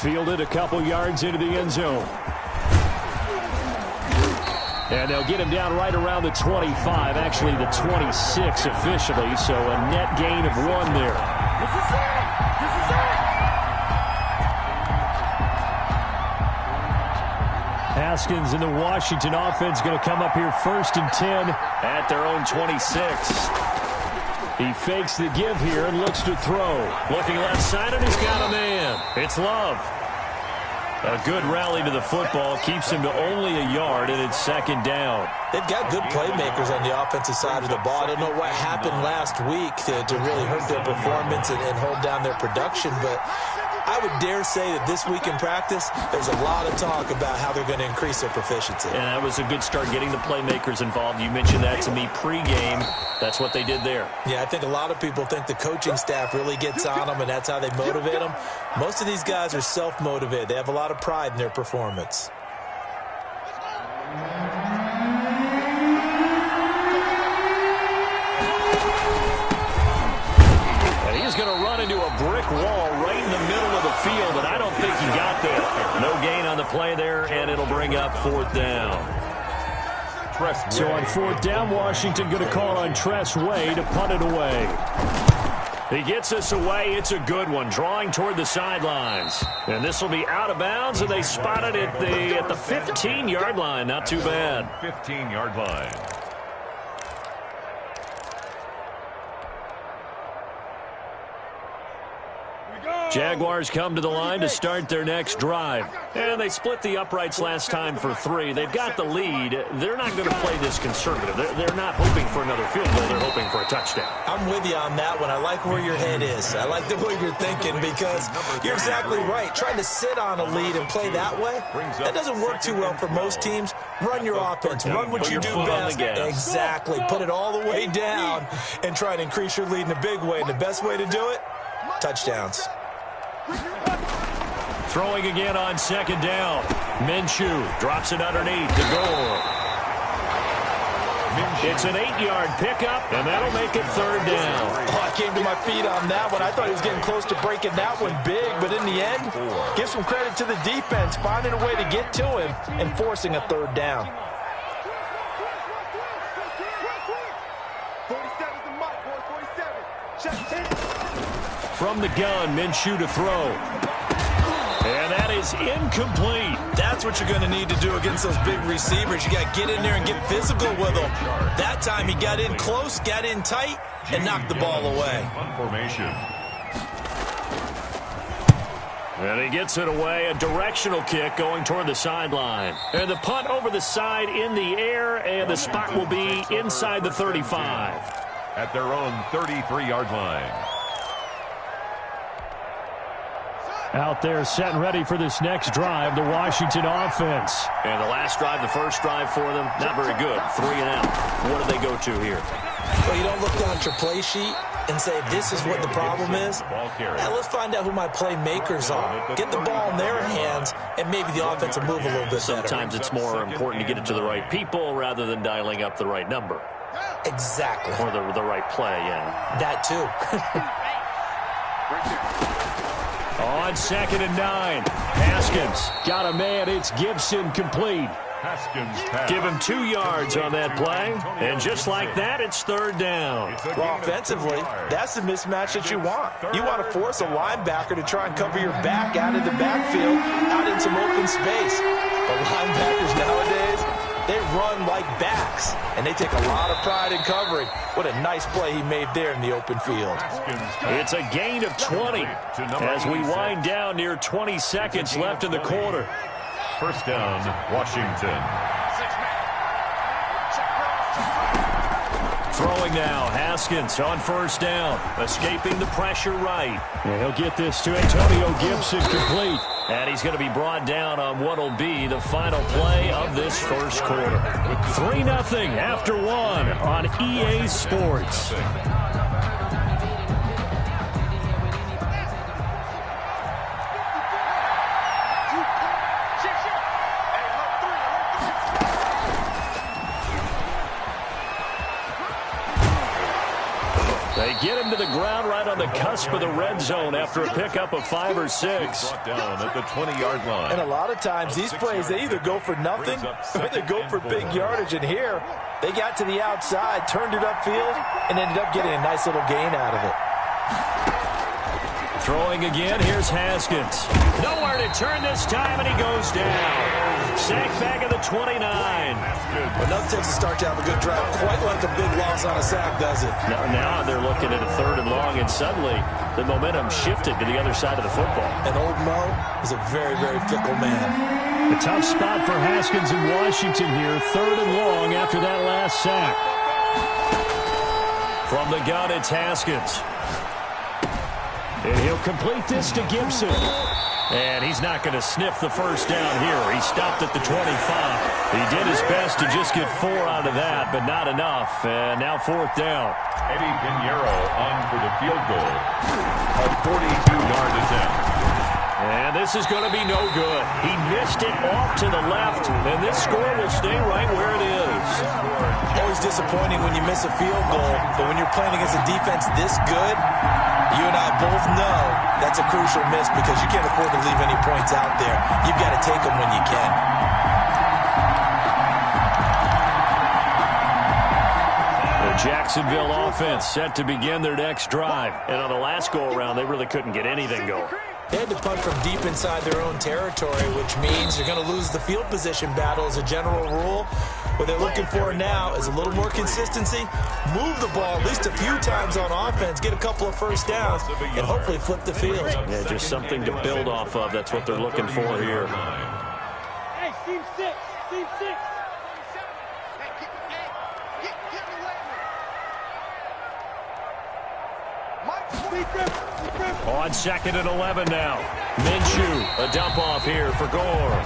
Fielded a couple yards into the end zone. And they'll get him down right around the 25, actually the 26 officially, so a net gain of 1 there. This is it! This is it! Haskins and the Washington offense going to come up here 1st and 10 at their own 26. He fakes the give here and looks to throw. Looking left side, and he's got a man. It's Love. A good rally to the football keeps him to only a yard, and it's 2nd down. They've got good playmakers on the offensive side of the ball. I don't know what happened last week to really hurt their performance and hold down their production, but I would dare say that this week in practice, there's a lot of talk about how they're going to increase their proficiency. And that was a good start, getting the playmakers involved. You mentioned that to me pregame. That's what they did there. Yeah, I think a lot of people think the coaching staff really gets on them, and that's how they motivate them. Most of these guys are self-motivated. They have a lot of pride in their performance. And he's going to run into a brick wall right in the middle of the field, and I don't think he got there. No gain on the play there, and it'll bring up 4th down. So on 4th down, Washington going to call on Tress Way to punt it away. He gets us away. It's a good one, drawing toward the sidelines. And this will be out of bounds, and they spot it at the 15-yard line. Not too bad. 15-yard line. Jaguars come to the line to start their next drive. And they split the uprights last time for 3. They've got the lead. They're not going to play this conservative. They're not hoping for another field goal. They're hoping for a touchdown. I'm with you on that one. I like where your head is. I like the way you're thinking because you're exactly right. Trying to sit on a lead and play that way, that doesn't work too well for most teams. Run your offense. Run what you do best. Exactly. Put it all the way down and try to increase your lead in a big way. And the best way to do it, touchdowns. Throwing again on 2nd down. Minshew drops it underneath to goal. It's an 8-yard pickup, and that'll make it 3rd down. Oh, I came to my feet on that one. I thought he was getting close to breaking that one big, but in the end, give some credit to the defense, finding a way to get to him and forcing a 3rd down. From the gun, Minshew to throw. And that is incomplete. That's what you're going to need to do against those big receivers. You got to get in there and get physical with them. That time he got in close, got in tight, and knocked the ball away. Formation. And he gets it away, a directional kick going toward the sideline. And the punt over the side in the air, and the spot will be inside the 35. At their own 33-yard line. Out there set and ready for this next drive, the Washington offense. And the last drive, the first drive for them, not very good. 3 and out. What do they go to here? Well, you don't look down at your play sheet and say, this is what the problem is. Now, let's find out who my playmakers are. Get the ball in their hands, and maybe the offense will move a little bit better. Sometimes it's more important to get it to the right people rather than dialing up the right number. Exactly. Or the right play, yeah. That, too. On 2nd and 9, Haskins got a man. It's Gibson complete. Haskins pass. Give him 2 yards on that play, and just like that, it's 3rd down. Well, offensively, that's the mismatch that you want. You want to force a linebacker to try and cover your back out of the backfield, out in some open space. But linebackers nowadays, they run like backs, and they take a lot of pride in covering. What a nice play he made there in the open field. It's a gain of 20 as we wind down near 20 seconds left in the quarter. 1st down, Washington. Throwing now, Haskins on 1st down, escaping the pressure right. And he'll get this to Antonio Gibson complete. And he's going to be brought down on what will be the final play of this first quarter. 3-0 after 1 on EA Sports. They get him to the ground right on the cusp of the red zone after a pickup of 5 or 6. Brought down at the 20-yard line. And a lot of times these plays, they either go for nothing or they go for big yardage. And here, they got to the outside, turned it upfield, and ended up getting a nice little gain out of it. Throwing again, here's Haskins. Nowhere to turn this time, and he goes down. Sack back at the 29. Enough takes to start to have a good drive. Quite like a big loss on a sack, does it? Now they're looking at a 3rd and long, and suddenly the momentum shifted to the other side of the football. And old Mo is a very, very fickle man. A tough spot for Haskins in Washington here. 3rd and long after that last sack. From the gun, it's Haskins. And he'll complete this to Gibson. And he's not going to sniff the first down here. He stopped at the 25. He did his best to just get 4 out of that, but not enough. And now 4th down. Eddie Pinheiro on for the field goal. A 42-yard attempt. And this is going to be no good. He missed it off to the left, and this score will stay right where it is. Always disappointing when you miss a field goal, but when you're playing against a defense this good, you and I both know that's a crucial miss because you can't afford to leave any points out there. You've got to take them when you can. The Jacksonville offense set to begin their next drive. And on the last go-around, they really couldn't get anything going. They had to punt from deep inside their own territory, which means you're going to lose the field position battle as a general rule. What they're looking for now is a little more consistency, move the ball at least a few times on offense, get a couple of first downs, and hopefully flip the field. Yeah, just something to build off of. That's what they're looking for here. Hey, team 6, team 6. On 2nd and 11 now. Minshew, a dump off here for Gore.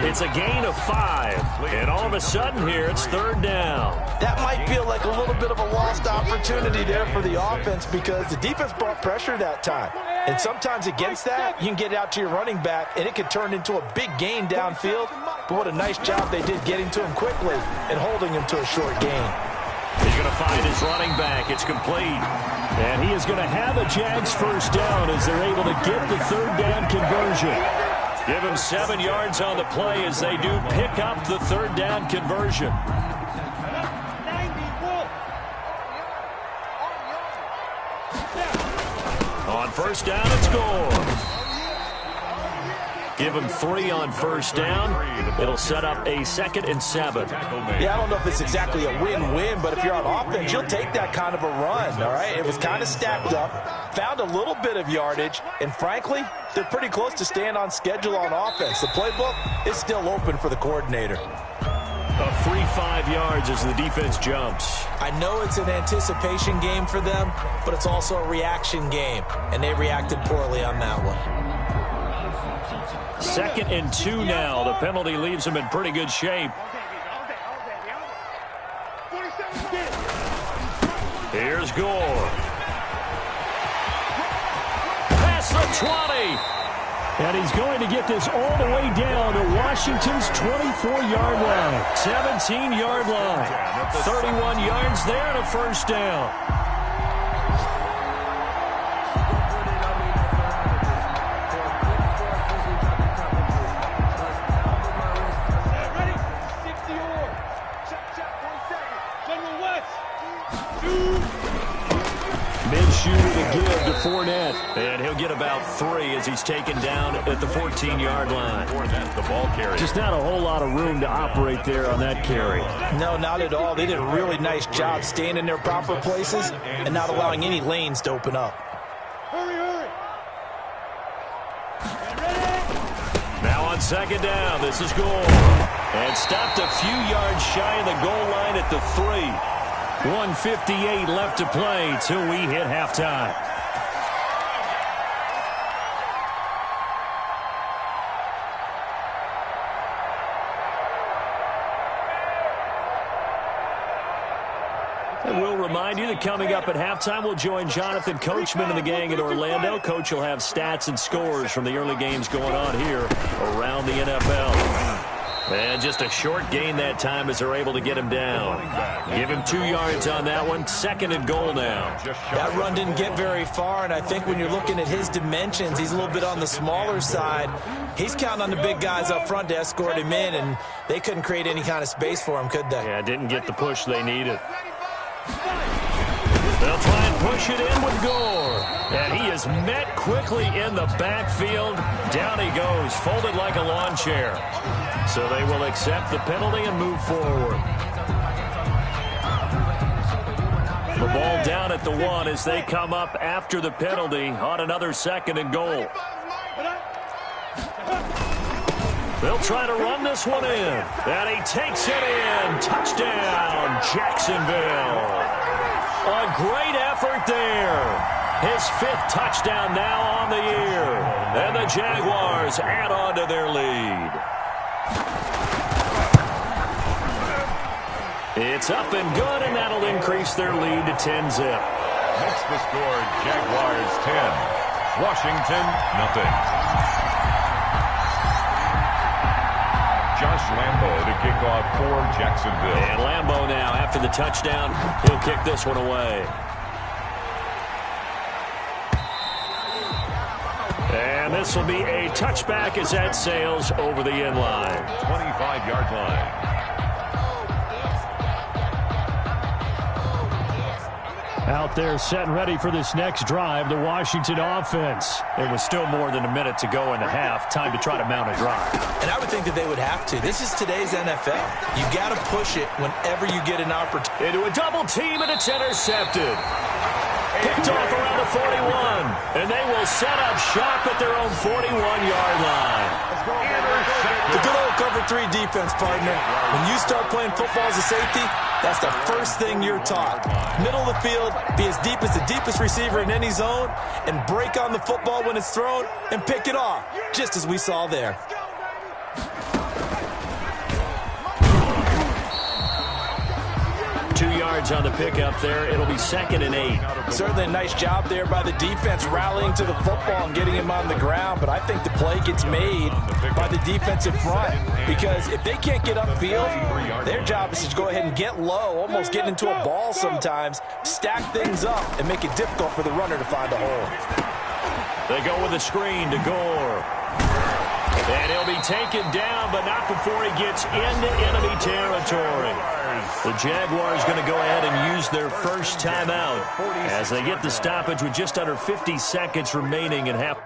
It's a gain of 5. And all of a sudden here, it's 3rd down. That might feel like a little bit of a lost opportunity there for the offense because the defense brought pressure that time. And sometimes against that, you can get out to your running back, and it could turn into a big gain downfield. But what a nice job they did getting to him quickly and holding him to a short gain. He's going to find his running back. It's complete. And he is going to have a Jags first down as they're able to get the 3rd down conversion. Give him 7 yards on the play as they do pick up the 3rd down conversion. On first down, it's Gore. Give him 3 on first down. It'll set up a 2nd and 7. Yeah, I don't know if it's exactly a win-win, but if you're on offense, you'll take that kind of a run, all right? It was kind of stacked up, found a little bit of yardage, and frankly, they're pretty close to staying on schedule on offense. The playbook is still open for the coordinator. A free 5 yards as the defense jumps. I know it's an anticipation game for them, but it's also a reaction game, and they reacted poorly on that one. 2nd and 2 now. The penalty leaves them in pretty good shape. Here's Gore. Past the 20. And he's going to get this all the way down to Washington's 24-yard line. 17-yard line. 31 yards there and a first down. Minshew to give to Fournette. And he'll get about 3 as he's taken down at the 14-yard line. Fournette, the ball carrier. Just not a whole lot of room to operate there on that carry. No, not at all. They did a really nice job staying in their proper places and not allowing any lanes to open up. Hurry, hurry. Now on 2nd down, this is Gore. And stopped a few yards shy of the goal line at the 3. 1:58 left to play till we hit halftime. And we'll remind you that coming up at halftime, we'll join Jonathan Coachman and the gang in Orlando. Coach will have stats and scores from the early games going on here around the NFL. And just a short gain that time as they're able to get him down. Give him 2 yards on that one. 2nd and goal now. That run didn't get very far, and I think when you're looking at his dimensions, he's a little bit on the smaller side. He's counting on the big guys up front to escort him in, and they couldn't create any kind of space for him, could they? Yeah, didn't get the push they needed. They'll try and push it in with Gore. And he is met quickly in the backfield. Down he goes, folded like a lawn chair. So they will accept the penalty and move forward. The ball down at the 1 as they come up after the penalty on another 2nd and goal. They'll try to run this one in. And he takes it in. Touchdown, Jacksonville. A great effort there. His 5th touchdown now on the year. And the Jaguars add on to their lead. It's up and good, and that'll increase their lead to 10-zip. Makes the score Jaguars 10. Washington, nothing. Josh Lambo to kick off for Jacksonville. And Lambo now, after the touchdown, he'll kick this one away. And this will be a touchback as that sails over the end line. 25-yard line. Out there set and ready for this next drive, the Washington offense. It was still more than a minute to go in the half. Time to try to mount a drive. And I would think that they would have to. This is today's NFL. You got to push it whenever you get an opportunity. Into a double team, and it's intercepted. Picked off around the 41. And they will set up shop at their own 41-yard line. The good old cover 3 defense, partner. When you start playing football as a safety, that's the first thing you're taught. Middle of the field, be as deep as the deepest receiver in any zone, and break on the football when it's thrown and pick it off, just as we saw there. 2 yards on the pickup there. It'll be 2nd and 8. Certainly a nice job there by the defense rallying to the football and getting him on the ground, but I think the play gets made by the defensive front because if they can't get upfield, their job is to go ahead and get low, almost get into a ball sometimes, stack things up, and make it difficult for the runner to find a hole. They go with a screen to Gore. And he'll be taken down, but not before he gets into enemy territory. The Jaguars going to go ahead and use their first timeout as they get the stoppage with just under 50 seconds remaining in half.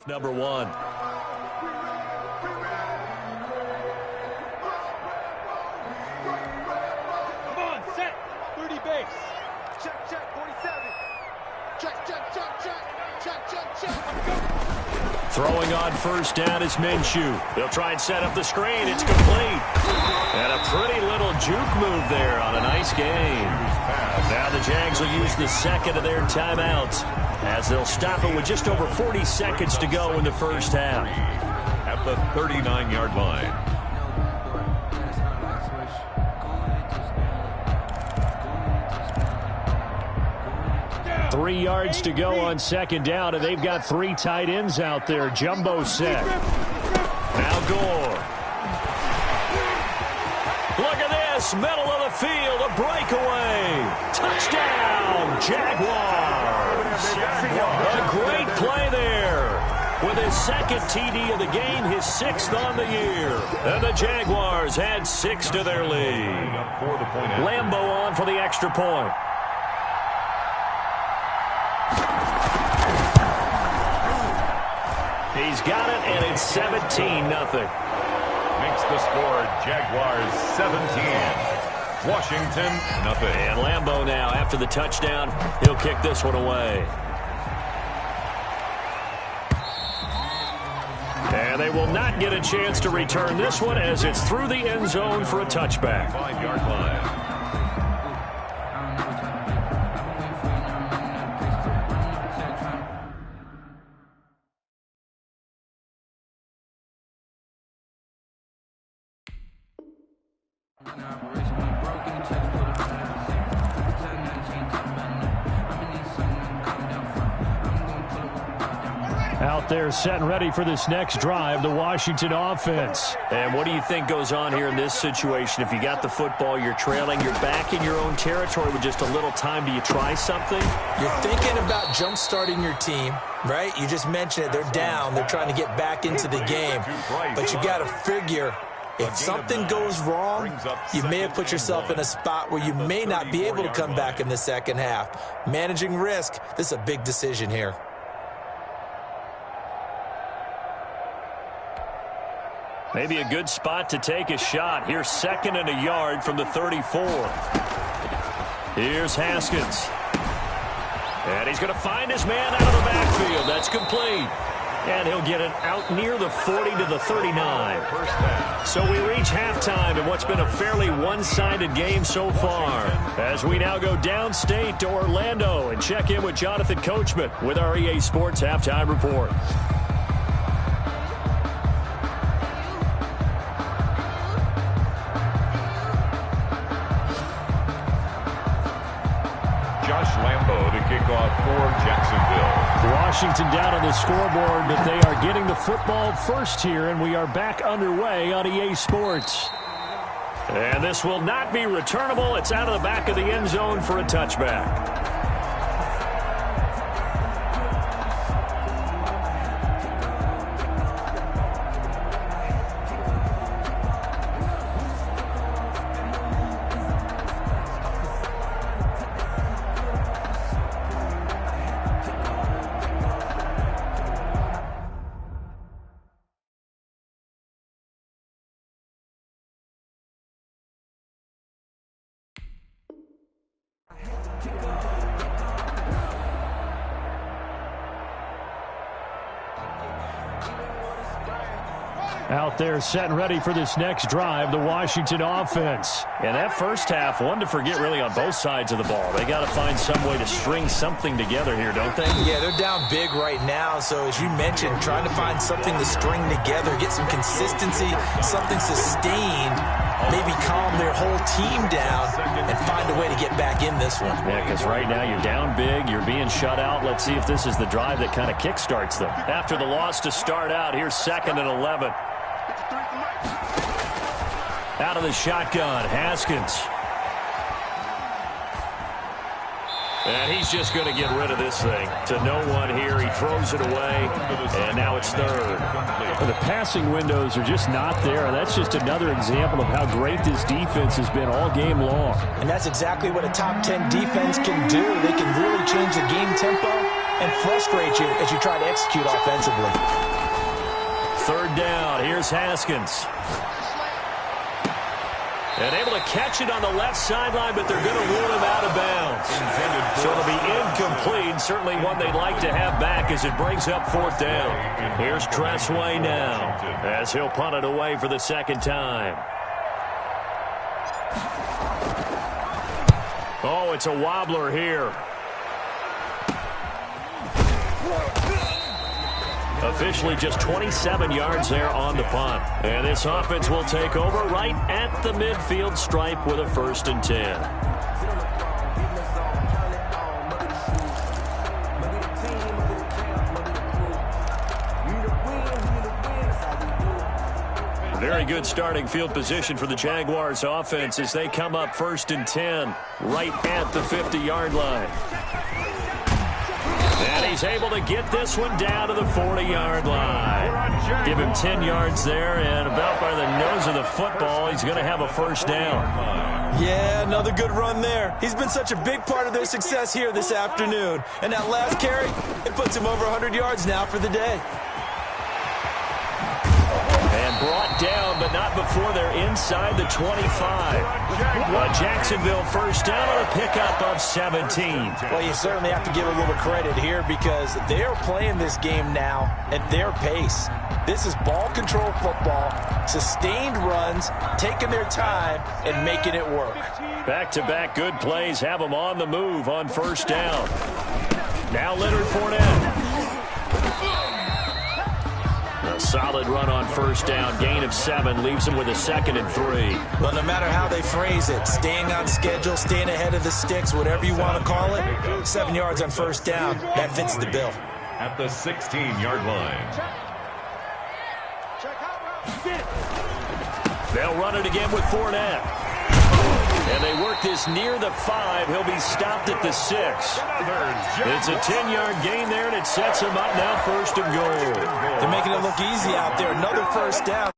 Number 1. Come on, set. 30 base. Check, check, 47. Check, check, check, check. Check, check, check. Throwing on first down is Minshew. They'll try and set up the screen. It's complete. And a pretty little juke move there on a nice game. Now the Jags will use the second of their timeouts as they'll stop it with just over 40 seconds to go in the first half. At the 39-yard line. 3 yards to go on second down, and they've got 3 tight ends out there. Jumbo set. Now Gore. Look at this, middle of the field, a breakaway. Touchdown, Jaguars. A great play there. With his second TD of the game, his 6th on the year. And the Jaguars add 6 to their lead. Lambo on for the extra point. He's got it, and it's 17-0. Makes the score Jaguars 17. Washington, nothing. And Lambo now, after the touchdown, he'll kick this one away. And they will not get a chance to return this one as it's through the end zone for a touchback. 5-yard line. Out there set and ready for this next drive, the Washington offense. And what do you think goes on here in this situation? If you got the football, you're trailing, you're back in your own territory with just a little time. Do you try something? You're thinking about jump-starting your team, right? You just mentioned it. They're down. They're trying to get back into the game. But you got to figure, if something goes wrong, you may have put yourself in a spot where you may not be able to come back in the second half. Managing risk, this is a big decision here. Maybe a good spot to take a shot. Here's 2nd and a yard from the 34. Here's Haskins. And he's going to find his man out of the backfield. That's complete. And he'll get it out near the 40 to the 39. So we reach halftime in what's been a fairly one-sided game so far. As we now go downstate to Orlando and check in with Jonathan Coachman with our EA Sports Halftime Report. For Jacksonville. Washington down on the scoreboard, but they are getting the football first here, and we are back underway on EA Sports. And this will not be returnable. It's out of the back of the end zone for a touchback. Out there set and ready for this next drive, the Washington offense. And that first half, one to forget really on both sides of the ball. They got to find some way to string something together here, don't they? Yeah, they're down big right now. So as you mentioned, trying to find something to string together, get some consistency, something sustained, maybe calm their whole team down and find a way to get back in this one. Yeah, because right now you're down big, you're being shut out. Let's see if this is the drive that kind of kickstarts them. After the loss to start out, here's 2nd and 11. Out of the shotgun, Haskins. And he's just going to get rid of this thing. To no one here. He throws it away, and now it's 3rd. The passing windows are just not there. That's just another example of how great this defense has been all game long. And that's exactly what a top 10 defense can do. They can really change the game tempo and frustrate you as you try to execute offensively. 3rd down. Here's Haskins. And able to catch it on the left sideline, but they're going to rule him out of bounds. So it'll be incomplete. Certainly one they'd like to have back as it brings up 4th down. Here's Tressway now as he'll punt it away for the 2nd time. Oh, it's a wobbler here. Officially just 27 yards there on the punt. And this offense will take over right at the midfield stripe with a 1st and 10. Very good starting field position for the Jaguars offense as they come up 1st and 10 right at the 50-yard line. And he's able to get this one down to the 40-yard line. Give him 10 yards there, and about by the nose of the football, he's going to have a 1st down. Yeah, another good run there. He's been such a big part of their success here this afternoon. And that last carry, it puts him over 100 yards now for the day. And brought down, but not before they're inside the 25. Jacksonville first down on a pickup of 17. Well, you certainly have to give a little credit here because they're playing this game now at their pace. This is ball control football, sustained runs, taking their time, and making it work. Back-to-back good plays have them on the move on first down. Now Leonard Fournette. A solid run on first down. Gain of 7 leaves them with a 2nd and 3. Well, no matter how they phrase it, staying on schedule, staying ahead of the sticks, whatever you want to call it, 7 yards on first down, that fits the bill. At the 16-yard line. They'll run it again with Fournette. And they work this near the 5. He'll be stopped at the 6. It's a 10-yard gain there, and it sets him up now 1st and goal. They're making it look easy out there. Another first down.